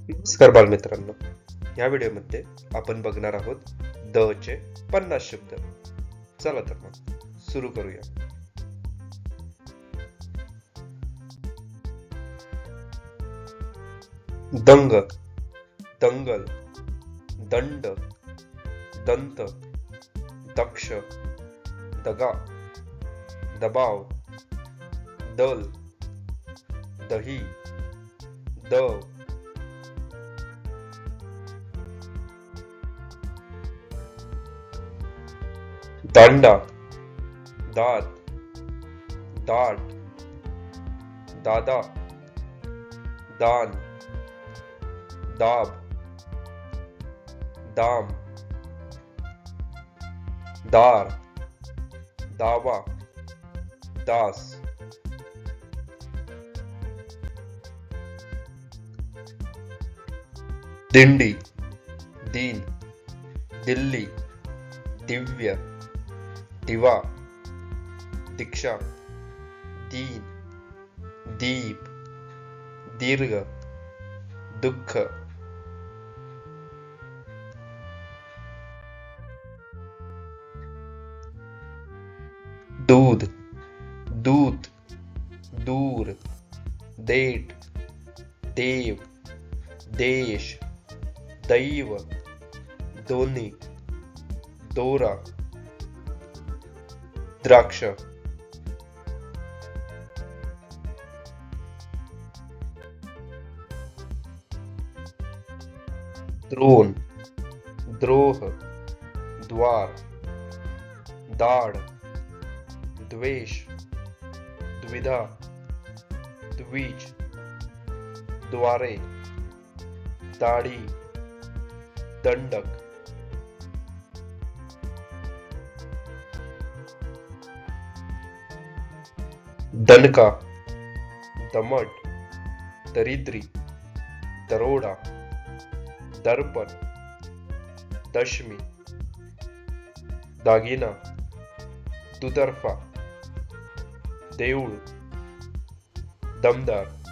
नमस्कार बालमित्रांनो. या व्हिडिओमध्ये आपण बघणार आहोत द चे 50 शब्द. चला तर मग सुरू करूया. दंग, दंगल, दंड, दंत, दक्ष, दगा, दबाव, दल, दही, दव, दांडा, दात, दाट, दादा, दान, दाब, दाम, दार, दावा, दास, दिंडी, दीन, दिल्ली, दिव्य, दिवा, दीक्षा, दीन, दीप, दीर्घ, दुःख, दूध, दूत, दूर, देठ, देव, देश, दैव, दोन्ही, दोरा, द्राक्ष, द्रोण, द्रोह, द्वार, दाढ, द्वेष, द्विधा, द्विज, द्वारे, दाढी, दंडक, दणका, दमट, दरिद्री, दरोडा, दर्पण, दशमी, दागिना, दुतर्फा, देऊळ, दमदार.